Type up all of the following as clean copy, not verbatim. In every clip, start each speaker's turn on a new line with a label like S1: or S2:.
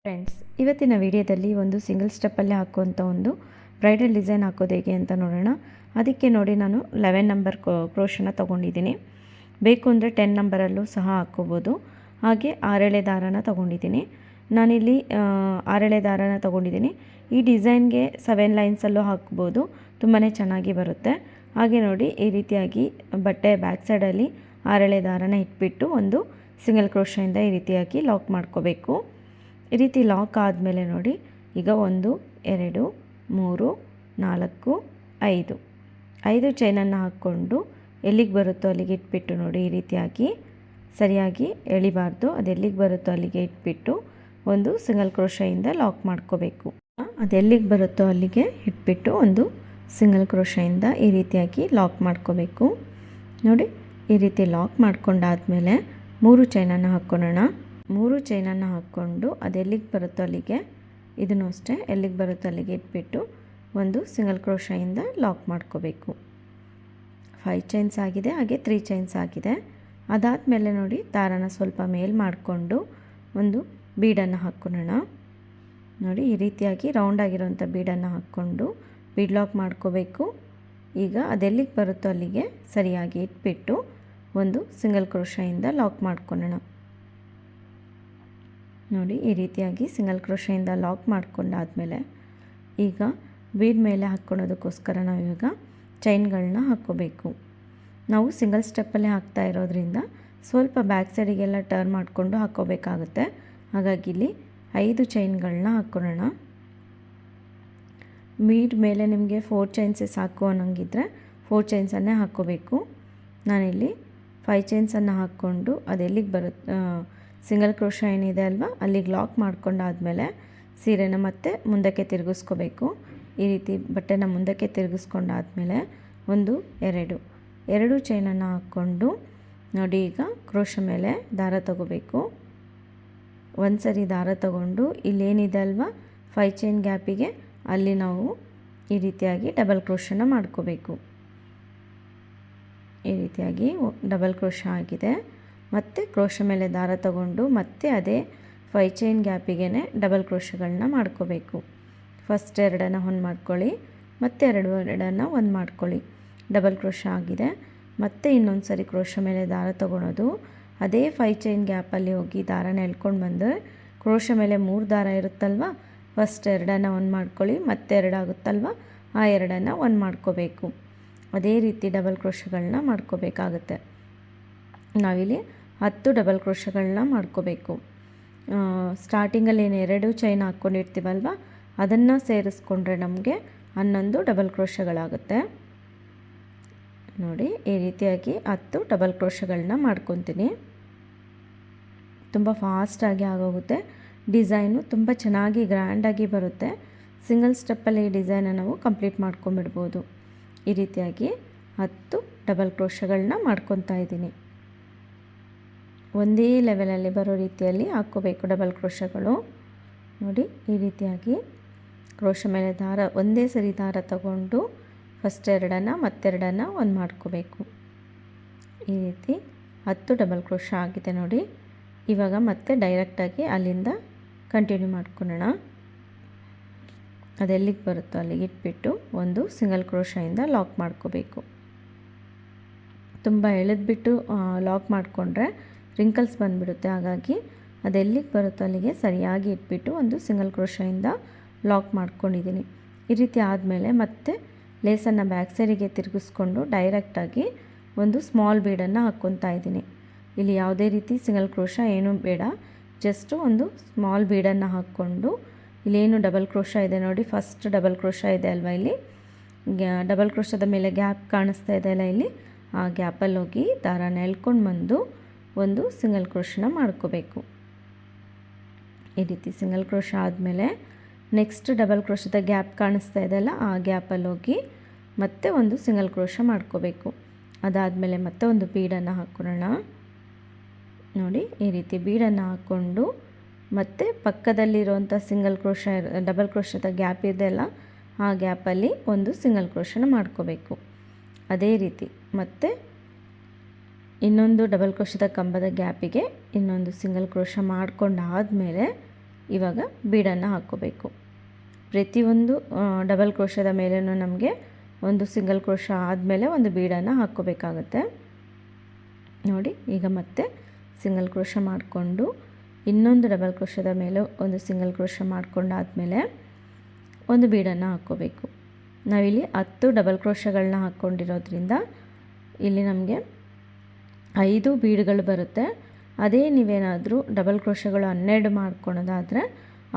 S1: Friends, ಇವತ್ತಿನ ವಿಡಿಯೋದಲ್ಲಿ ಒಂದು ಸಿಂಗಲ್ ಸ್ಟೆಪ್ಪಲ್ಲೇ ಹಾಕುವಂಥ ಒಂದು ಬ್ರೈಡಲ್ ಡಿಸೈನ್ ಹಾಕೋದು ಹೇಗೆ ಅಂತ ನೋಡೋಣ. ಅದಕ್ಕೆ ನೋಡಿ, ನಾನು 11 ನಂಬರ್ ಕ್ರೋಶನ ತೊಗೊಂಡಿದ್ದೀನಿ. ಬೇಕು ಅಂದರೆ 10 ನಂಬರಲ್ಲೂ ಸಹ ಹಾಕ್ಕೋಬೋದು. ಹಾಗೆ 6 ಎಳೆ ದಾರನ ತೊಗೊಂಡಿದ್ದೀನಿ. ನಾನಿಲ್ಲಿ 6 ಎಳೆ ದಾರನ ತೊಗೊಂಡಿದ್ದೀನಿ. ಈ ಡಿಸೈನ್ಗೆ 7 ಲೈನ್ಸಲ್ಲೂ ಹಾಕ್ಬೋದು, ತುಂಬಾ ಚೆನ್ನಾಗಿ ಬರುತ್ತೆ. ಹಾಗೆ ನೋಡಿ, ಈ ರೀತಿಯಾಗಿ ಬಟ್ಟೆ ಬ್ಯಾಕ್ ಸೈಡಲ್ಲಿ 6 ಎಳೆ ದಾರನ ಇಟ್ಬಿಟ್ಟು ಒಂದು ಸಿಂಗಲ್ ಕ್ರೋಶದಿಂದ ಈ ರೀತಿಯಾಗಿ ಲಾಕ್ ಮಾಡ್ಕೋಬೇಕು. ಈ ರೀತಿ ಲಾಕ್ ಆದಮೇಲೆ ನೋಡಿ, ಈಗ 1 2 3 4 5 ಚೈನನ್ನು ಹಾಕ್ಕೊಂಡು ಎಲ್ಲಿಗೆ ಬರುತ್ತೋ ಅಲ್ಲಿಗೆ ಇಟ್ಬಿಟ್ಟು ನೋಡಿ, ಈ ರೀತಿಯಾಗಿ ಸರಿಯಾಗಿ ಎಳಿಬಾರ್ದು, ಅದು ಎಲ್ಲಿಗೆ ಬರುತ್ತೋ ಅಲ್ಲಿಗೆ ಇಟ್ಬಿಟ್ಟು ಒಂದು ಸಿಂಗಲ್ ಕ್ರೋಶೆಯಿಂದ ಲಾಕ್ ಮಾಡ್ಕೋಬೇಕು. ಅದು ಎಲ್ಲಿಗೆ ಬರುತ್ತೋ ಅಲ್ಲಿಗೆ ಇಟ್ಬಿಟ್ಟು ಒಂದು ಸಿಂಗಲ್ ಕ್ರೋಶೆಯಿಂದ ಈ ರೀತಿಯಾಗಿ ಲಾಕ್ ಮಾಡ್ಕೋಬೇಕು. ನೋಡಿ, ಈ ರೀತಿ ಲಾಕ್ ಮಾಡ್ಕೊಂಡಾದಮೇಲೆ 3 ಚೈನನ್ನು ಹಾಕ್ಕೊಳ್ಳೋಣ. 3 ಚೈನನ್ನು ಹಾಕ್ಕೊಂಡು ಅದು ಎಲ್ಲಿಗೆ ಬರುತ್ತೋ ಅಲ್ಲಿಗೆ, ಇದನ್ನು ಅಷ್ಟೇ ಎಲ್ಲಿಗೆ ಬರುತ್ತೋ ಅಲ್ಲಿಗೆ ಇಟ್ಬಿಟ್ಟು ಒಂದು ಸಿಂಗಲ್ ಕ್ರೋಶೆಯಿಂದ ಲಾಕ್ ಮಾಡ್ಕೋಬೇಕು. 5 ಚೈನ್ಸ್ ಆಗಿದೆ, ಹಾಗೆ 3 ಚೈನ್ಸ್ ಆಗಿದೆ. ಅದಾದಮೇಲೆ ನೋಡಿ, ದಾರನ ಸ್ವಲ್ಪ ಮೇಲ್ ಮಾಡಿಕೊಂಡು ಒಂದು ಬೀಡನ್ನು ಹಾಕ್ಕೊಳ್ಳೋಣ. ನೋಡಿ, ಈ ರೀತಿಯಾಗಿ ರೌಂಡ್ ಆಗಿರೋಂಥ ಬೀಡನ್ನು ಹಾಕ್ಕೊಂಡು ಬೀಡ್ ಲಾಕ್ ಮಾಡ್ಕೋಬೇಕು. ಈಗ ಅದೆಲ್ಲಿಗೆ ಬರುತ್ತೋ ಅಲ್ಲಿಗೆ ಸರಿಯಾಗಿ ಇಟ್ಬಿಟ್ಟು ಒಂದು ಸಿಂಗಲ್ ಕ್ರೋಶೆಯಿಂದ ಲಾಕ್ ಮಾಡ್ಕೊಳ್ಳೋಣ. ನೋಡಿ, ಈ ರೀತಿಯಾಗಿ ಸಿಂಗಲ್ ಕ್ರೋಶೆಯಿಂದ ಲಾಕ್ ಮಾಡ್ಕೊಂಡಾದಮೇಲೆ ಈಗ ಬೀಡ್ ಮೇಲೆ ಹಾಕ್ಕೊಳೋದಕ್ಕೋಸ್ಕರ ನಾವು ಇವಾಗ ಚೈನ್ಗಳನ್ನ ಹಾಕ್ಕೋಬೇಕು. ನಾವು ಸಿಂಗಲ್ ಸ್ಟೆಪ್ಪಲ್ಲೇ ಹಾಕ್ತಾ ಇರೋದ್ರಿಂದ ಸ್ವಲ್ಪ ಬ್ಯಾಕ್ ಸೈಡಿಗೆಲ್ಲ ಟರ್ನ್ ಮಾಡಿಕೊಂಡು ಹಾಕ್ಕೋಬೇಕಾಗುತ್ತೆ. ಹಾಗಾಗಿ ಇಲ್ಲಿ 5 ಚೈನ್ಗಳನ್ನ ಹಾಕ್ಕೊಳ್ಳೋಣ. ಬೀಡ್ ಮೇಲೆ ನಿಮಗೆ 4 ಚೈನ್ಸೇ ಸಾಕು ಅನ್ನೋಂಗಿದ್ರೆ 4 ಚೈನ್ಸನ್ನೇ ಹಾಕ್ಕೋಬೇಕು. ನಾನಿಲ್ಲಿ 5 ಚೈನ್ಸನ್ನು ಹಾಕ್ಕೊಂಡು ಅದು ಎಲ್ಲಿಗೆ ಬರುತ್ತೆ, ಸಿಂಗಲ್ ಕ್ರೋಶ ಏನಿದೆ ಅಲ್ವಾ ಅಲ್ಲಿಗೆ ಲಾಕ್ ಮಾಡ್ಕೊಂಡಾದಮೇಲೆ ಸೀರೆನ ಮತ್ತೆ ಮುಂದಕ್ಕೆ ತಿರುಗಿಸ್ಕೋಬೇಕು. ಈ ರೀತಿ ಬಟ್ಟೆನ ಮುಂದಕ್ಕೆ ತಿರುಗಿಸ್ಕೊಂಡಾದಮೇಲೆ 1 2 ಚೈನನ್ನು ಹಾಕ್ಕೊಂಡು ನೋಡಿ, ಈಗ ಕ್ರೋಶ ಮೇಲೆ ದಾರ ತಗೋಬೇಕು. ಒಂದು ಸರಿ ದಾರ ತಗೊಂಡು ಇಲ್ಲೇನಿದೆ ಅಲ್ವಾ 5 ಚೈನ್ ಗ್ಯಾಪಿಗೆ ಅಲ್ಲಿ ನಾವು ಈ ರೀತಿಯಾಗಿ ಡಬಲ್ ಕ್ರೋಶನ ಮಾಡ್ಕೋಬೇಕು. ಈ ರೀತಿಯಾಗಿ ಡಬಲ್ ಕ್ರೋಶ ಆಗಿದೆ. ಮತ್ತು ಕ್ರೋಶ ಮೇಲೆ ದಾರ ತಗೊಂಡು ಮತ್ತೆ ಅದೇ 5 ಚೈನ್ ಗ್ಯಾಪಿಗೆ ಡಬಲ್ ಕ್ರೋಶಗಳನ್ನ ಮಾಡ್ಕೋಬೇಕು. ಫಸ್ಟ್ 2 ಒಂದು ಮಾಡ್ಕೊಳ್ಳಿ, ಮತ್ತೆ 2 ಒಂದು ಮಾಡ್ಕೊಳ್ಳಿ. ಡಬಲ್ ಕ್ರೋಶ ಆಗಿದೆ. ಮತ್ತೆ ಇನ್ನೊಂದು ಸರಿ ಕ್ರೋಶ ಮೇಲೆ ದಾರ ತಗೊಳೋದು, ಅದೇ 5 ಚೈನ್ ಗ್ಯಾಪಲ್ಲಿ ಹೋಗಿ ದಾರನ ಎಳ್ಕೊಂಡು ಬಂದರೆ ಕ್ರೋಶ ಮೇಲೆ 3 ದಾರ ಇರುತ್ತಲ್ವ, ಫಸ್ಟ್ 2 ಒಂದು ಮಾಡ್ಕೊಳ್ಳಿ, ಮತ್ತೆ 2 ಆಗುತ್ತಲ್ವ, ಆ 2 ಒಂದು ಮಾಡ್ಕೋಬೇಕು. ಅದೇ ರೀತಿ ಡಬಲ್ ಕ್ರೋಶಗಳನ್ನ ಮಾಡ್ಕೋಬೇಕಾಗುತ್ತೆ. ನಾವಿಲ್ಲಿ 10 ಡಬಲ್ ಕ್ರೋಶಗಳನ್ನ ಮಾಡ್ಕೋಬೇಕು. ಸ್ಟಾರ್ಟಿಂಗಲ್ಲಿ ಏನು 2 ಚೈನ್ ಹಾಕ್ಕೊಂಡಿರ್ತೀವಲ್ವ ಅದನ್ನು ಸೇರಿಸ್ಕೊಂಡ್ರೆ ನಮಗೆ 11 ಡಬಲ್ ಕ್ರೋಶಗಳಾಗುತ್ತೆ. ನೋಡಿ, ಈ ರೀತಿಯಾಗಿ 10 ಡಬಲ್ ಕ್ರೋಶಗಳನ್ನ ಮಾಡ್ಕೊತೀನಿ. ತುಂಬ ಫಾಸ್ಟಾಗಿ ಆಗೋಗುತ್ತೆ. ಡಿಸೈನು ತುಂಬ ಚೆನ್ನಾಗಿ ಗ್ರ್ಯಾಂಡಾಗಿ ಬರುತ್ತೆ. ಸಿಂಗಲ್ ಸ್ಟೆಪ್ಪಲ್ಲಿ ಈ ಡಿಸೈನ ನಾವು ಕಂಪ್ಲೀಟ್ ಮಾಡ್ಕೊಂಬಿಡ್ಬೋದು. ಈ ರೀತಿಯಾಗಿ 10 ಡಬಲ್ ಕ್ರೋಶಗಳನ್ನ ಮಾಡ್ಕೊತಾ ಇದ್ದೀನಿ. ಒಂದೇ ಲೆವೆಲಲ್ಲಿ ಬರೋ ರೀತಿಯಲ್ಲಿ ಹಾಕ್ಕೋಬೇಕು ಡಬಲ್ ಕ್ರೋಶಗಳು. ನೋಡಿ, ಈ ರೀತಿಯಾಗಿ ಕ್ರೋಶ ಮೇಲೆ ದಾರ ಒಂದೇ ಸರಿ ದಾರ ತಗೊಂಡು ಫಸ್ಟ್ 2 ಮತ್ತೆ 2 ಒಂದು ಮಾಡ್ಕೋಬೇಕು. ಈ ರೀತಿ 10 ಡಬಲ್ ಕ್ರೋಶ ಆಗಿದೆ ನೋಡಿ. ಇವಾಗ ಮತ್ತೆ ಡೈರೆಕ್ಟಾಗಿ ಅಲ್ಲಿಂದ ಕಂಟಿನ್ಯೂ ಮಾಡ್ಕೊಳ್ಳೋಣ. ಅದೆಲ್ಲಿಗೆ ಬರುತ್ತೋ ಅಲ್ಲಿಗೆ ಇಟ್ಬಿಟ್ಟು ಒಂದು ಸಿಂಗಲ್ ಕ್ರೋಶೆಯಿಂದ ಲಾಕ್ ಮಾಡ್ಕೋಬೇಕು. ತುಂಬ ಎಳೆದ್ಬಿಟ್ಟು ಲಾಕ್ ಮಾಡಿಕೊಂಡ್ರೆ ರಿಂಕಲ್ಸ್ ಬಂದುಬಿಡುತ್ತೆ. ಹಾಗಾಗಿ ಅದೆಲ್ಲಿಗೆ ಬರುತ್ತೋ ಅಲ್ಲಿಗೆ ಸರಿಯಾಗಿ ಇಟ್ಬಿಟ್ಟು ಒಂದು ಸಿಂಗಲ್ ಕ್ರೋಶೆಯಿಂದ ಲಾಕ್ ಮಾಡ್ಕೊಂಡಿದ್ದೀನಿ. ಈ ರೀತಿ ಆದಮೇಲೆ ಮತ್ತೆ ಲೇಸನ್ನು ಬ್ಯಾಕ್ ಸೈಡಿಗೆ ತಿರುಗಿಸ್ಕೊಂಡು ಡೈರೆಕ್ಟಾಗಿ ಒಂದು ಸ್ಮಾಲ್ ಬೀಡನ್ನು ಹಾಕ್ಕೊತಾ ಇದ್ದೀನಿ. ಇಲ್ಲಿ ಯಾವುದೇ ರೀತಿ ಸಿಂಗಲ್ ಕ್ರೋಶ ಏನೂ ಬೇಡ, ಜಸ್ಟ್ ಒಂದು ಸ್ಮಾಲ್ ಬೀಡನ್ನು ಹಾಕ್ಕೊಂಡು ಇಲ್ಲೇನು ಡಬಲ್ ಕ್ರೋಶ ಇದೆ ನೋಡಿ, ಫಸ್ಟ್ ಡಬಲ್ ಕ್ರೋಶ ಇದೆ ಅಲ್ವಾ, ಇಲ್ಲಿ ಡಬಲ್ ಕ್ರೋಶದ ಮೇಲೆ ಗ್ಯಾಪ್ ಕಾಣಿಸ್ತಾ ಇದೆ ಅಲ್ಲ, ಇಲ್ಲಿ ಆ ಗ್ಯಾಪಲ್ಲಿ ಹೋಗಿ ದಾರನ ಎಳ್ಕೊಂಡು ಬಂದು ಒಂದು ಸಿಂಗಲ್ ಕ್ರೋಶನ ಮಾಡ್ಕೋಬೇಕು. ಈ ರೀತಿ ಸಿಂಗಲ್ ಕ್ರೋಶ ಆದಮೇಲೆ ನೆಕ್ಸ್ಟ್ ಡಬಲ್ ಕ್ರೋಶದ ಗ್ಯಾಪ್ ಕಾಣಿಸ್ತಾ ಇದೆಯಲ್ಲ, ಆ ಗ್ಯಾಪಲ್ಲಿ ಹೋಗಿ ಮತ್ತೆ ಒಂದು ಸಿಂಗಲ್ ಕ್ರೋಶ ಮಾಡ್ಕೋಬೇಕು. ಅದಾದಮೇಲೆ ಮತ್ತೆ ಒಂದು ಬೀಡನ್ನು ಹಾಕ್ಕೊಳ್ಳೋಣ. ನೋಡಿ, ಈ ರೀತಿ ಬೀಡನ್ನು ಹಾಕ್ಕೊಂಡು ಮತ್ತೆ ಪಕ್ಕದಲ್ಲಿರುವಂಥ ಸಿಂಗಲ್ ಕ್ರೋಶ ಡಬಲ್ ಕ್ರೋಶದ ಗ್ಯಾಪ್ ಇದೆಯಲ್ಲ, ಆ ಗ್ಯಾಪಲ್ಲಿ ಒಂದು ಸಿಂಗಲ್ ಕ್ರೋಶನ ಮಾಡ್ಕೋಬೇಕು. ಅದೇ ರೀತಿ ಮತ್ತೆ ಇನ್ನೊಂದು ಡಬಲ್ ಕ್ರೋಶದ ಕಂಬದ ಗ್ಯಾಪಿಗೆ ಇನ್ನೊಂದು ಸಿಂಗಲ್ ಕ್ರೋಶ ಮಾಡ್ಕೊಂಡಾದಮೇಲೆ ಇವಾಗ ಬೀಡನ್ನು ಹಾಕ್ಕೋಬೇಕು. ಪ್ರತಿಯೊಂದು ಡಬಲ್ ಕ್ರೋಶದ ಮೇಲೂ ನಮಗೆ ಒಂದು ಸಿಂಗಲ್ ಕ್ರೋಶ ಆದಮೇಲೆ ಒಂದು ಬೀಡನ್ನು ಹಾಕ್ಕೋಬೇಕಾಗತ್ತೆ. ನೋಡಿ, ಈಗ ಮತ್ತೆ ಸಿಂಗಲ್ ಕ್ರೋಶ ಮಾಡಿಕೊಂಡು ಇನ್ನೊಂದು ಡಬಲ್ ಕ್ರೋಶದ ಮೇಲೆ ಒಂದು ಸಿಂಗಲ್ ಕ್ರೋಶ ಮಾಡ್ಕೊಂಡಾದಮೇಲೆ ಒಂದು ಬೀಡನ್ನು ಹಾಕ್ಕೋಬೇಕು. ನಾವಿಲ್ಲಿ 10 ಡಬಲ್ ಕ್ರೋಶಗಳನ್ನ ಹಾಕ್ಕೊಂಡಿರೋದ್ರಿಂದ ಇಲ್ಲಿ ನಮಗೆ 5 ಬೀಡ್ಗಳು ಬರುತ್ತೆ. ಅದೇ ನೀವೇನಾದರೂ ಡಬಲ್ ಕ್ರೋಶಗಳು 12 ಮಾಡ್ಕೊಳೋದಾದರೆ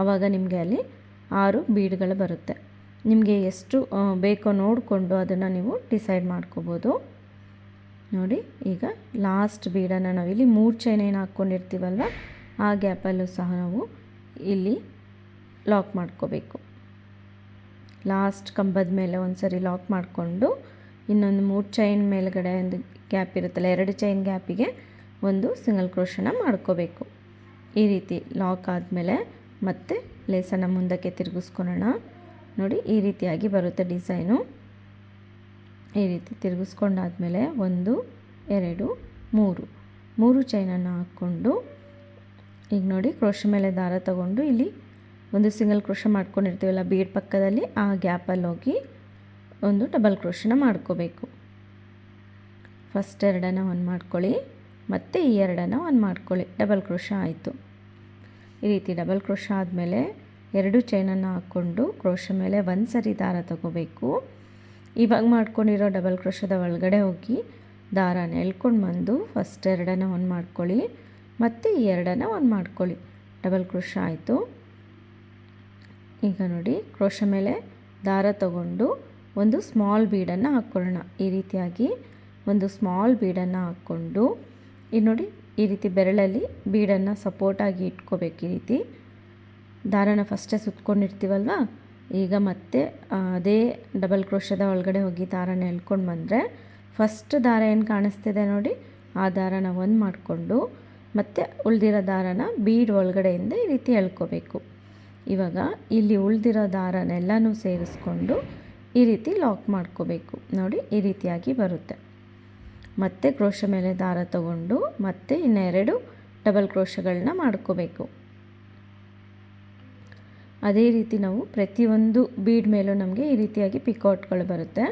S1: ಆವಾಗ ನಿಮಗೆ ಅಲ್ಲಿ 6 ಬೀಡ್ಗಳು ಬರುತ್ತೆ. ನಿಮಗೆ ಎಷ್ಟು ಬೇಕೋ ನೋಡಿಕೊಂಡು ಅದನ್ನು ನೀವು ಡಿಸೈಡ್ ಮಾಡ್ಕೋಬೋದು. ನೋಡಿ, ಈಗ ಲಾಸ್ಟ್ ಬೀಡನ್ನು ನಾವಿಲ್ಲಿ 3 ಚೈನ್ ಏನು ಹಾಕ್ಕೊಂಡಿರ್ತೀವಲ್ವ ಆ ಗ್ಯಾಪಲ್ಲೂ ಸಹ ನಾವು ಇಲ್ಲಿ ಲಾಕ್ ಮಾಡ್ಕೋಬೇಕು. ಲಾಸ್ಟ್ ಕಂಬದ ಮೇಲೆ ಒಂದು ಸರಿ ಲಾಕ್ ಮಾಡಿಕೊಂಡು ಇನ್ನೊಂದು 3 ಚೈನ್ ಮೇಲ್ಗಡೆ ಒಂದು ಗ್ಯಾಪ್ ಇರುತ್ತಲ್ಲ, 2 ಚೈನ್ ಗ್ಯಾಪಿಗೆ ಒಂದು ಸಿಂಗಲ್ ಕ್ರೋಶನ ಮಾಡ್ಕೋಬೇಕು. ಈ ರೀತಿ ಲಾಕ್ ಆದಮೇಲೆ ಮತ್ತೆ ಲೇಸನ್ನು ಮುಂದಕ್ಕೆ ತಿರುಗಿಸ್ಕೊಳ್ಳೋಣ. ನೋಡಿ, ಈ ರೀತಿಯಾಗಿ ಬರುತ್ತೆ ಡಿಸೈನು. ಈ ರೀತಿ ತಿರುಗಿಸ್ಕೊಂಡಾದಮೇಲೆ 1 2 3 ಚೈನನ್ನು ಹಾಕ್ಕೊಂಡು ಈಗ ನೋಡಿ ಕ್ರೋಶ ಮೇಲೆ ದಾರ ತಗೊಂಡು ಇಲ್ಲಿ ಒಂದು ಸಿಂಗಲ್ ಕ್ರೋಶ ಮಾಡ್ಕೊಂಡಿರ್ತೀವಲ್ಲ ಬೀಡ್ ಪಕ್ಕದಲ್ಲಿ, ಆ ಗ್ಯಾಪಲ್ಲಿ ಹೋಗಿ ಒಂದು ಡಬಲ್ ಕ್ರೋಶನ ಮಾಡ್ಕೋಬೇಕು. ಫಸ್ಟ್ 2 ಒಂದು ಮಾಡ್ಕೊಳ್ಳಿ, ಮತ್ತು ಈ 2 ಒಂದು ಮಾಡ್ಕೊಳ್ಳಿ. ಡಬಲ್ ಕ್ರೋಶ ಆಯಿತು. ಈ ರೀತಿ ಡಬಲ್ ಕ್ರೋಶ ಆದಮೇಲೆ 2 ಚೈನನ್ನು ಹಾಕ್ಕೊಂಡು ಕ್ರೋಶ ಮೇಲೆ ಒಂದು ಸರಿ ದಾರ ತಗೋಬೇಕು. ಇವಾಗ ಮಾಡ್ಕೊಂಡಿರೋ ಡಬಲ್ ಕ್ರೋಶದ ಒಳಗಡೆ ಹೋಗಿ ದಾರನ ಎಳ್ಕೊಂಡು ಬಂದು ಫಸ್ಟ್ 2 ಒಂದು ಮಾಡ್ಕೊಳ್ಳಿ, ಮತ್ತು ಈ 2 ಒಂದು ಮಾಡ್ಕೊಳ್ಳಿ. ಡಬಲ್ ಕ್ರೋಶ ಆಯಿತು. ಈಗ ನೋಡಿ, ಕ್ರೋಶ ಮೇಲೆ ದಾರ ತಗೊಂಡು ಒಂದು ಸ್ಮಾಲ್ ಬೀಡನ್ನು ಹಾಕ್ಕೊಳ್ಳೋಣ. ಈ ರೀತಿಯಾಗಿ ಒಂದು ಸ್ಮಾಲ್ ಬೀಡನ್ನು ಹಾಕ್ಕೊಂಡು ಈಗ ನೋಡಿ, ಈ ರೀತಿ ಬೆರಳಲ್ಲಿ ಬೀಡನ್ನು ಸಪೋರ್ಟಾಗಿ ಇಟ್ಕೋಬೇಕು. ಈ ರೀತಿ ದಾರನ ಫಸ್ಟೇ ಸುತ್ಕೊಂಡಿರ್ತೀವಲ್ವ, ಈಗ ಮತ್ತೆ ಅದೇ ಡಬಲ್ ಕ್ರೋಶದ ಒಳಗಡೆ ಹೋಗಿ ದಾರನ ಎಳ್ಕೊಂಡು ಬಂದರೆ ಫಸ್ಟ್ ದಾರ ಏನು ಕಾಣಿಸ್ತಿದೆ ನೋಡಿ, ಆ ದಾರನ ಒಂದು ಮಾಡಿಕೊಂಡು ಮತ್ತು ಉಳಿದಿರೋ ದಾರನ ಬೀಡ್ ಒಳಗಡೆಯಿಂದ ಈ ರೀತಿ ಎಳ್ಕೋಬೇಕು. ಇವಾಗ ಇಲ್ಲಿ ಉಳಿದಿರೋ ದಾರನೆಲ್ಲನೂ ಸೇರಿಸ್ಕೊಂಡು ಈ ರೀತಿ ಲಾಕ್ ಮಾಡ್ಕೋಬೇಕು. ನೋಡಿ, ಈ ರೀತಿಯಾಗಿ ಬರುತ್ತೆ. ಮತ್ತೆ ಕ್ರೋಶ ಮೇಲೆ ದಾರ ತಗೊಂಡು ಮತ್ತೆ ಇನ್ನೆರಡು ಡಬಲ್ ಕ್ರೋಶಗಳನ್ನ ಮಾಡ್ಕೋಬೇಕು. ಅದೇ ರೀತಿ ನಾವು ಪ್ರತಿಯೊಂದು ಬೀಡ್ ಮೇಲೂ ನಮಗೆ ಈ ರೀತಿಯಾಗಿ ಪಿಕೌಟ್ಗಳು ಬರುತ್ತೆ.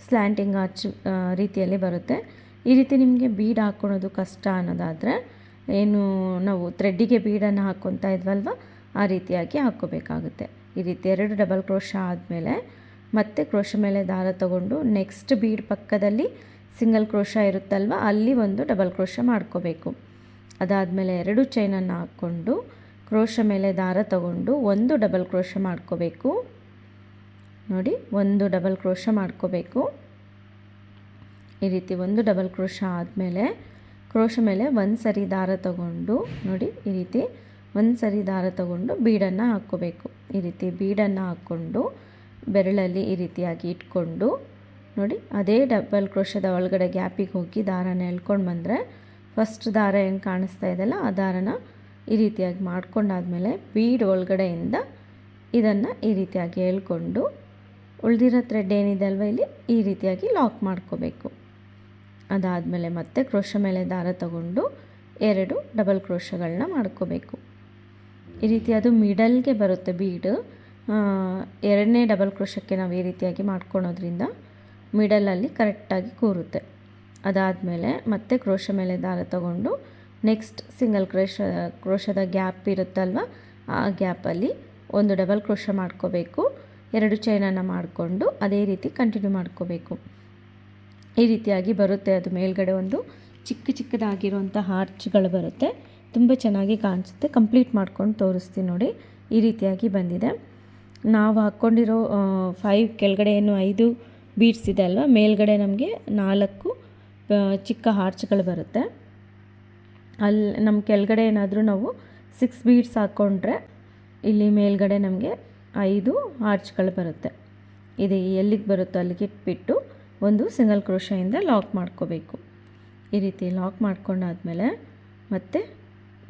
S1: ಸ್ಲ್ಯಾಂಟಿಂಗ್ ಆರ್ಚ್ ರೀತಿಯಲ್ಲಿ ಬರುತ್ತೆ. ಈ ರೀತಿ ನಿಮಗೆ ಬೀಡ್ ಹಾಕ್ಕೊಳೋದು ಕಷ್ಟ ಅನ್ನೋದಾದರೆ ಏನು ನಾವು ಥ್ರೆಡ್ಡಿಗೆ ಬೀಡನ್ನು ಹಾಕ್ಕೊತಾ ಇದ್ವಲ್ವ, ಆ ರೀತಿಯಾಗಿ ಹಾಕ್ಕೋಬೇಕಾಗುತ್ತೆ. ಈ ರೀತಿ 2 ಡಬಲ್ ಕ್ರೋಶ ಆದಮೇಲೆ ಮತ್ತೆ ಕ್ರೋಶ ಮೇಲೆ ದಾರ ತಗೊಂಡು ನೆಕ್ಸ್ಟ್ ಬೀಡ್ ಪಕ್ಕದಲ್ಲಿ ಸಿಂಗಲ್ ಕ್ರೋಶ ಇರುತ್ತಲ್ವ, ಅಲ್ಲಿ ಒಂದು ಡಬಲ್ ಕ್ರೋಶ ಮಾಡ್ಕೋಬೇಕು. ಅದಾದಮೇಲೆ 2 ಚೈನನ್ನು ಹಾಕ್ಕೊಂಡು ಕ್ರೋಶ ಮೇಲೆ ದಾರ ತಗೊಂಡು ಒಂದು ಡಬಲ್ ಕ್ರೋಶ ಮಾಡ್ಕೋಬೇಕು. ನೋಡಿ, ಒಂದು ಡಬಲ್ ಕ್ರೋಶ ಮಾಡ್ಕೋಬೇಕು. ಈ ರೀತಿ ಒಂದು ಡಬಲ್ ಕ್ರೋಶ ಆದಮೇಲೆ ಕ್ರೋಶ ಮೇಲೆ ಒಂದು ಸರಿ ದಾರ ತಗೊಂಡು ನೋಡಿ, ಈ ರೀತಿ ಒಂದು ಸರಿ ದಾರ ತಗೊಂಡು ಬೀಡನ್ನು ಹಾಕ್ಕೋಬೇಕು. ಈ ರೀತಿ ಬೀಡನ್ನು ಹಾಕ್ಕೊಂಡು ಬೆರಳಲ್ಲಿ ಈ ರೀತಿಯಾಗಿ ಇಟ್ಕೊಂಡು ನೋಡಿ, ಅದೇ ಡಬಲ್ ಕ್ರೋಶದ ಒಳಗಡೆ ಗ್ಯಾಪಿಗೆ ಹೋಗಿ ದಾರನ ಎಳ್ಕೊಂಡು ಬಂದರೆ ಫಸ್ಟ್ ದಾರ ಏನು ಕಾಣಿಸ್ತಾ ಇದೆಯಲ್ಲ, ಆ ದಾರನ ಈ ರೀತಿಯಾಗಿ ಮಾಡ್ಕೊಂಡಾದಮೇಲೆ ಬೀಡ್ ಒಳಗಡೆಯಿಂದ ಇದನ್ನು ಈ ರೀತಿಯಾಗಿ ಎಳ್ಕೊಂಡು ಉಳಿದಿರೋ ಥ್ರೆಡ್ ಏನಿದೆ ಅಲ್ವ ಇಲ್ಲಿ ಈ ರೀತಿಯಾಗಿ ಲಾಕ್ ಮಾಡ್ಕೋಬೇಕು. ಅದಾದಮೇಲೆ ಮತ್ತೆ ಕ್ರೋಶ ಮೇಲೆ ದಾರ ತಗೊಂಡು 2 ಡಬಲ್ ಕ್ರೋಶಗಳನ್ನ ಮಾಡ್ಕೋಬೇಕು. ಈ ರೀತಿ ಅದು ಮಿಡಲ್ಗೆ ಬರುತ್ತೆ ಬೀಡ್. 2ನೇ ಡಬಲ್ ಕ್ರೋಶಕ್ಕೆ ನಾವು ಈ ರೀತಿಯಾಗಿ ಮಾಡ್ಕೊಳೋದ್ರಿಂದ ಮಿಡಲಲ್ಲಿ ಕರೆಕ್ಟಾಗಿ ಕೂರುತ್ತೆ. ಅದಾದಮೇಲೆ ಮತ್ತೆ ಕ್ರೋಶ ಮೇಲೆ ದಾರ ತಗೊಂಡು ನೆಕ್ಸ್ಟ್ ಸಿಂಗಲ್ ಕ್ರೋಶದ ಗ್ಯಾಪ್ ಇರುತ್ತಲ್ವ, ಆ ಗ್ಯಾಪಲ್ಲಿ ಒಂದು ಡಬಲ್ ಕ್ರೋಶ ಮಾಡ್ಕೋಬೇಕು. 2 ಚೈನನ್ನು ಮಾಡಿಕೊಂಡು ಅದೇ ರೀತಿ ಕಂಟಿನ್ಯೂ ಮಾಡ್ಕೋಬೇಕು. ಈ ರೀತಿಯಾಗಿ ಬರುತ್ತೆ. ಅದು ಮೇಲ್ಗಡೆ ಒಂದು ಚಿಕ್ಕದಾಗಿರುವಂಥ ಆರ್ಚ್ಗಳು ಬರುತ್ತೆ. ತುಂಬ ಚೆನ್ನಾಗಿ ಕಾಣಿಸುತ್ತೆ. ಕಂಪ್ಲೀಟ್ ಮಾಡ್ಕೊಂಡು ತೋರಿಸ್ತೀನಿ ನೋಡಿ. ಈ ರೀತಿಯಾಗಿ ಬಂದಿದೆ. ನಾವು ಹಾಕ್ಕೊಂಡಿರೋ 5 ಕೆಳಗಡೆ ಏನು 5 ಬೀಡ್ಸ್ ಇದೆ ಅಲ್ವ, ಮೇಲ್ಗಡೆ ನಮಗೆ 4 ಚಿಕ್ಕ ಆರ್ಚ್ಗಳು ಬರುತ್ತೆ. ಅಲ್ಲಿ ನಮ್ಮ ಕೆಳಗಡೆ ಏನಾದರೂ ನಾವು 6 ಬೀಡ್ಸ್ ಹಾಕ್ಕೊಂಡ್ರೆ ಇಲ್ಲಿ ಮೇಲ್ಗಡೆ ನಮಗೆ 5 ಆರ್ಚ್ಗಳು ಬರುತ್ತೆ. ಇದು ಎಲ್ಲಿಗೆ ಬರುತ್ತೋ ಅಲ್ಲಿಗೆ ಇಟ್ಬಿಟ್ಟು ಒಂದು ಸಿಂಗಲ್ ಕ್ರೋಶದಿಂದ ಲಾಕ್ ಮಾಡ್ಕೋಬೇಕು. ಈ ರೀತಿ ಲಾಕ್ ಮಾಡ್ಕೊಂಡಾದಮೇಲೆ ಮತ್ತೆ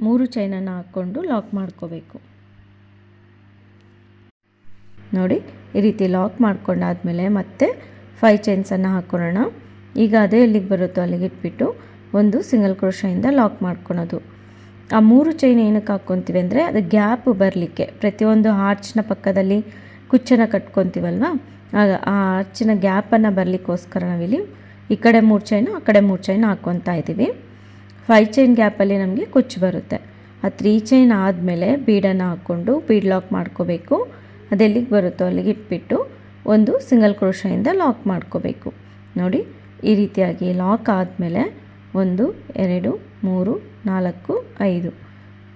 S1: 3 ಚೈನನ್ನು ಹಾಕ್ಕೊಂಡು ಲಾಕ್ ಮಾಡ್ಕೋಬೇಕು. ನೋಡಿ, ಈ ರೀತಿ ಲಾಕ್ ಮಾಡ್ಕೊಂಡಾದಮೇಲೆ ಮತ್ತೆ 5 ಚೈನ್ಸನ್ನು ಹಾಕ್ಕೊಳ್ಳೋಣ. ಈಗ ಅದೇ ಎಲ್ಲಿಗೆ ಬರುತ್ತೋ ಅಲ್ಲಿಗೆ ಇಟ್ಬಿಟ್ಟು ಒಂದು ಸಿಂಗಲ್ ಕ್ರೋಶದಿಂದ ಲಾಕ್ ಮಾಡ್ಕೊಳೋದು. ಆ 3 ಚೈನ್ ಏನಕ್ಕೆ ಹಾಕ್ಕೊತೀವಿ ಅಂದರೆ ಅದು ಗ್ಯಾಪ್ ಬರಲಿಕ್ಕೆ, ಪ್ರತಿಯೊಂದು ಆರ್ಚ್ನ ಪಕ್ಕದಲ್ಲಿ ಕುಚ್ಚನ್ನು ಕಟ್ಕೊತೀವಲ್ವ, ಆಗ ಆ ಆರ್ಚಿನ ಗ್ಯಾಪನ್ನು ಬರಲಿಕ್ಕೋಸ್ಕರ ನಾವಿಲ್ಲಿ ಈ ಕಡೆ 3 ಚೈನು ಆ ಕಡೆ 3 ಚೈನ್ ಹಾಕ್ಕೊತಾ ಇದ್ದೀವಿ. 5 ಚೈನ್ ಗ್ಯಾಪಲ್ಲಿ ನಮಗೆ ಕುಚ್ಚು ಬರುತ್ತೆ. ಆ 3 ಚೈನ್ ಆದಮೇಲೆ ಬೀಡನ್ನು ಹಾಕ್ಕೊಂಡು ಬೀಡ್ ಲಾಕ್ ಮಾಡ್ಕೋಬೇಕು. ಅದೆಲ್ಲಿಗೆ ಬರುತ್ತೋ ಅಲ್ಲಿಗೆ ಇಟ್ಬಿಟ್ಟು ಒಂದು ಸಿಂಗಲ್ ಕ್ರೋಶೆಯಿಂದ ಲಾಕ್ ಮಾಡ್ಕೋಬೇಕು. ನೋಡಿ ಈ ರೀತಿಯಾಗಿ ಲಾಕ್ ಆದಮೇಲೆ 1 2 3 4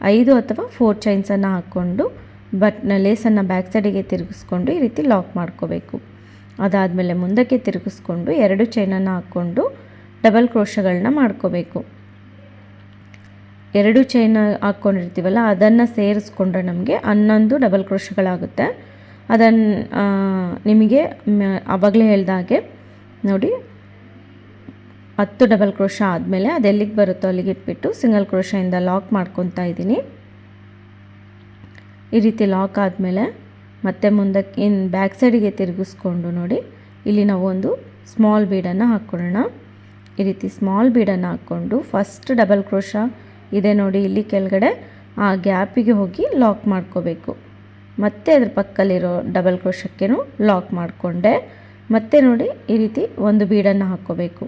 S1: 5 ಅಥವಾ 4 ಚೈನ್ಸನ್ನು ಹಾಕ್ಕೊಂಡು ಲೇಸನ್ನು ಬ್ಯಾಕ್ ಸೈಡಿಗೆ ತಿರುಗಿಸ್ಕೊಂಡು ಈ ರೀತಿ ಲಾಕ್ ಮಾಡ್ಕೋಬೇಕು. ಅದಾದಮೇಲೆ ಮುಂದಕ್ಕೆ ತಿರುಗಿಸ್ಕೊಂಡು 2 ಚೈನನ್ನು ಹಾಕ್ಕೊಂಡು ಡಬಲ್ ಕ್ರೋಶಗಳನ್ನ ಮಾಡ್ಕೋಬೇಕು. 2 ಚೈನ್ ಹಾಕ್ಕೊಂಡಿರ್ತೀವಲ್ಲ ಅದನ್ನು ಸೇರಿಸ್ಕೊಂಡ್ರೆ ನಮಗೆ 11 ಡಬಲ್ ಕ್ರೋಶಗಳಾಗುತ್ತೆ. ಅದನ್ನು ನಿಮಗೆ ಆವಾಗಲೇ ಹೇಳ್ದಾಗೆ ನೋಡಿ 10 ಡಬಲ್ ಕ್ರೋಶ ಆದಮೇಲೆ ಅದೆಲ್ಲಿಗೆ ಬರುತ್ತೋ ಅಲ್ಲಿಗೆ ಇಟ್ಬಿಟ್ಟು ಸಿಂಗಲ್ ಕ್ರೋಶೆಯಿಂದ ಲಾಕ್ ಮಾಡ್ಕೊತಾ ಇದ್ದೀನಿ. ಈ ರೀತಿ ಲಾಕ್ ಆದಮೇಲೆ ಮತ್ತೆ ಮುಂದಕ್ಕೆ ಬ್ಯಾಕ್ ಸೈಡಿಗೆ ತಿರುಗಿಸ್ಕೊಂಡು ನೋಡಿ ಇಲ್ಲಿ ನಾವು ಒಂದು ಸ್ಮಾಲ್ ಬೀಡನ್ನು ಹಾಕ್ಕೊಳ್ಳೋಣ. ಈ ರೀತಿ ಸ್ಮಾಲ್ ಬೀಡನ್ನು ಹಾಕ್ಕೊಂಡು ಫಸ್ಟ್ ಡಬಲ್ ಕ್ರೋಶ ಇದೆ ನೋಡಿ ಇಲ್ಲಿ ಕೆಳಗಡೆ, ಆ ಗ್ಯಾಪಿಗೆ ಹೋಗಿ ಲಾಕ್ ಮಾಡ್ಕೋಬೇಕು. ಮತ್ತೆ ಅದ್ರ ಪಕ್ಕದಲ್ಲಿರೋ ಡಬಲ್ ಕ್ರೋಶಕ್ಕೇನು ಲಾಕ್ ಮಾಡಿಕೊಂಡೆ ಮತ್ತೆ ನೋಡಿ ಈ ರೀತಿ ಒಂದು ಬೀಡನ್ನು ಹಾಕ್ಕೋಬೇಕು.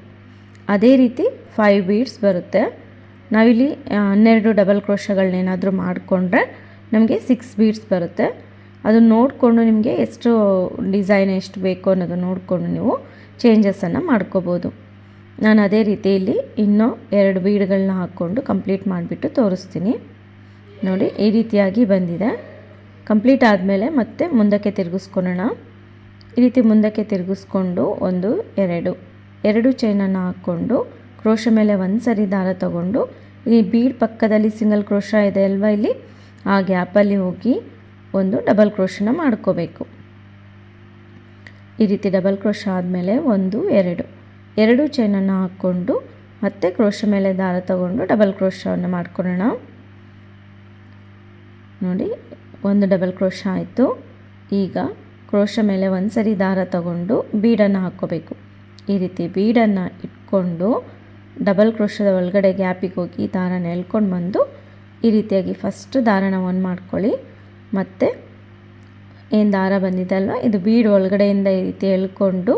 S1: ಅದೇ ರೀತಿ 5 ಬೀಡ್ಸ್ ಬರುತ್ತೆ. ನಾವಿಲ್ಲಿ 12 ಡಬಲ್ ಕ್ರೋಶಗಳನ್ನೇನಾದರೂ ಮಾಡಿಕೊಂಡ್ರೆ ನಮಗೆ 6 ಬೀಡ್ಸ್ ಬರುತ್ತೆ. ಅದನ್ನು ನೋಡಿಕೊಂಡು ನಿಮಗೆ ಎಷ್ಟು ಡಿಸೈನ್ ಎಷ್ಟು ಬೇಕು ಅನ್ನೋದು ನೋಡಿಕೊಂಡು ನೀವು ಚೇಂಜಸನ್ನು ಮಾಡ್ಕೋಬೋದು. ನಾನು ಅದೇ ರೀತಿ ಇಲ್ಲಿ ಇನ್ನೂ 2 ಬೀಡ್ಗಳನ್ನ ಹಾಕ್ಕೊಂಡು ಕಂಪ್ಲೀಟ್ ಮಾಡಿಬಿಟ್ಟು ತೋರಿಸ್ತೀನಿ. ನೋಡಿ ಈ ರೀತಿಯಾಗಿ ಬಂದಿದೆ. ಕಂಪ್ಲೀಟ್ ಆದಮೇಲೆ ಮತ್ತೆ ಮುಂದಕ್ಕೆ ತಿರುಗಿಸ್ಕೊಳ್ಳೋಣ. ಈ ರೀತಿ ಮುಂದಕ್ಕೆ ತಿರುಗಿಸ್ಕೊಂಡು 1 2 ಚೈನನ್ನು ಹಾಕ್ಕೊಂಡು ಕ್ರೋಶ ಮೇಲೆ ಒಂದು ಸರಿ ದಾರ ತಗೊಂಡು ಇಲ್ಲಿ ಬೀಡ್ ಪಕ್ಕದಲ್ಲಿ ಸಿಂಗಲ್ ಕ್ರೋಶ ಇದೆ ಅಲ್ವಾ, ಇಲ್ಲಿ ಆ ಗ್ಯಾಪಲ್ಲಿ ಹೋಗಿ ಒಂದು ಡಬಲ್ ಕ್ರೋಶನ ಮಾಡ್ಕೋಬೇಕು. ಈ ರೀತಿ ಡಬಲ್ ಕ್ರೋಶ ಆದಮೇಲೆ 1 2 ಚೈನನ್ನು ಹಾಕ್ಕೊಂಡು ಮತ್ತೆ ಕ್ರೋಶ ಮೇಲೆ ದಾರ ತಗೊಂಡು ಡಬಲ್ ಕ್ರೋಶವನ್ನು ಮಾಡ್ಕೊಳ್ಳೋಣ. ನೋಡಿ ಒಂದು ಡಬಲ್ ಕ್ರೋಶ ಆಯಿತು. ಈಗ ಕ್ರೋಶ ಮೇಲೆ ಒಂದು ಸರಿ ದಾರ ತಗೊಂಡು ಬೀಡನ್ನು ಹಾಕ್ಕೋಬೇಕು. ಈ ರೀತಿ ಬೀಡನ್ನು ಇಟ್ಕೊಂಡು ಡಬಲ್ ಕ್ರೋಶದ ಒಳಗಡೆ ಗ್ಯಾಪಿಗೆ ಹೋಗಿ ದಾರನ ಎಳ್ಕೊಂಡು ಬಂದು ಈ ರೀತಿಯಾಗಿ ಫಸ್ಟ್ ದಾರನ ಒಂದು ಮಾಡ್ಕೊಳ್ಳಿ. ಮತ್ತು ಏನು ದಾರ ಬಂದಿದೆ ಅಲ್ವ, ಇದು ಬೀಡ್ ಒಳಗಡೆಯಿಂದ ಈ ರೀತಿ ಎಳ್ಕೊಂಡು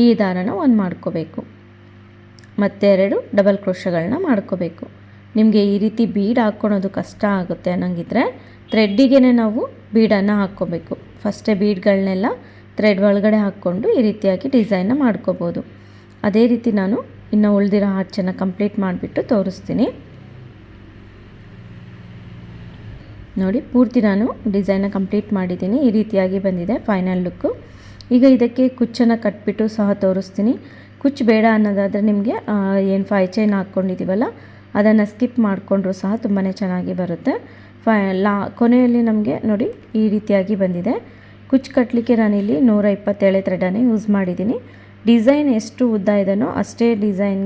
S1: ಈ ದಾರನ ಒಂದು ಮಾಡ್ಕೋಬೇಕು. ಮತ್ತೆ 2 ಡಬಲ್ ಕ್ರೋಶಗಳನ್ನ ಮಾಡ್ಕೋಬೇಕು. ನಿಮಗೆ ಈ ರೀತಿ ಬೀಡ್ ಹಾಕ್ಕೊಳೋದು ಕಷ್ಟ ಆಗುತ್ತೆ ಅನ್ನಂಗಿದ್ರೆ ಥ್ರೆಡ್ಡಿಗೆ ನಾವು ಬೀಡನ್ನು ಹಾಕ್ಕೋಬೇಕು. ಫಸ್ಟೇ ಬೀಡ್ಗಳನ್ನೆಲ್ಲ ಥ್ರೆಡ್ ಒಳಗಡೆ ಹಾಕ್ಕೊಂಡು ಈ ರೀತಿಯಾಗಿ ಡಿಸೈನ್ನ ಮಾಡ್ಕೋಬೋದು. ಅದೇ ರೀತಿ ನಾನು ಇನ್ನು ಉಳಿದಿರೋ ಆರ್ಚನ್ನು ಕಂಪ್ಲೀಟ್ ಮಾಡಿಬಿಟ್ಟು ತೋರಿಸ್ತೀನಿ. ನೋಡಿ ಪೂರ್ತಿ ನಾನು ಡಿಸೈನ್ನ ಕಂಪ್ಲೀಟ್ ಮಾಡಿದ್ದೀನಿ. ಈ ರೀತಿಯಾಗಿ ಬಂದಿದೆ ಫೈನಲ್ ಲುಕ್ಕು. ಈಗ ಇದಕ್ಕೆ ಕುಚ್ಚನ್ನು ಕಟ್ಬಿಟ್ಟು ಸಹ ತೋರಿಸ್ತೀನಿ. ಕುಚ್ಚು ಬೇಡ ಅನ್ನೋದಾದರೆ ನಿಮಗೆ ಏನು 5 ಚೈನ್ ಹಾಕ್ಕೊಂಡಿದ್ದೀವಲ್ಲ ಅದನ್ನು ಸ್ಕಿಪ್ ಮಾಡಿಕೊಂಡ್ರೂ ಸಹ ತುಂಬಾ ಚೆನ್ನಾಗಿ ಬರುತ್ತೆ. ಕೊನೆಯಲ್ಲಿ ನಮಗೆ ನೋಡಿ ಈ ರೀತಿಯಾಗಿ ಬಂದಿದೆ. ಕುಚ್ಚು ಕಟ್ಟಲಿಕ್ಕೆ ನಾನಿಲ್ಲಿ 127 ಥ್ರೆಡನ್ನು ಯೂಸ್ ಮಾಡಿದ್ದೀನಿ. ಡಿಸೈನ್ ಎಷ್ಟು ಉದ್ದ ಇದೆಯೋ ಅಷ್ಟೇ ಡಿಸೈನ್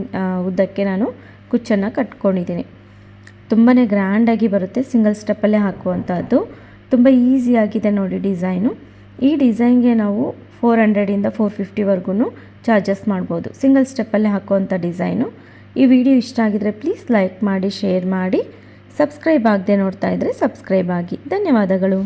S1: ಉದ್ದಕ್ಕೆ ನಾನು ಕುಚ್ಚನ್ನು ಕಟ್ಕೊಂಡಿದ್ದೀನಿ. ತುಂಬಾ ಗ್ರ್ಯಾಂಡಾಗಿ ಬರುತ್ತೆ, ಸಿಂಗಲ್ ಸ್ಟೆಪ್ಪಲ್ಲೇ ಹಾಕುವಂಥದ್ದು. ತುಂಬ ಈಸಿಯಾಗಿದೆ ನೋಡಿ ಡಿಸೈನು. ಈ ಡಿಸೈನ್ಗೆ ನಾವು 400ಇಂದ 450ವರೆಗೂ ಚಾರ್ಜಸ್ ಮಾಡ್ಬೋದು, ಸಿಂಗಲ್ ಸ್ಟೆಪ್ಪಲ್ಲೇ ಹಾಕುವಂಥ ಡಿಸೈನು. ಈ ವಿಡಿಯೋ ಇಷ್ಟ ಆಗಿದರೆ ಪ್ಲೀಸ್ ಲೈಕ್ ಮಾಡಿ, ಶೇರ್ ಮಾಡಿ, ಸಬ್ಸ್ಕ್ರೈಬ್ ಆಗದೆ ನೋಡ್ತಾ ಇದ್ದರೆ ಸಬ್ಸ್ಕ್ರೈಬ್ ಆಗಿ. ಧನ್ಯವಾದಗಳು.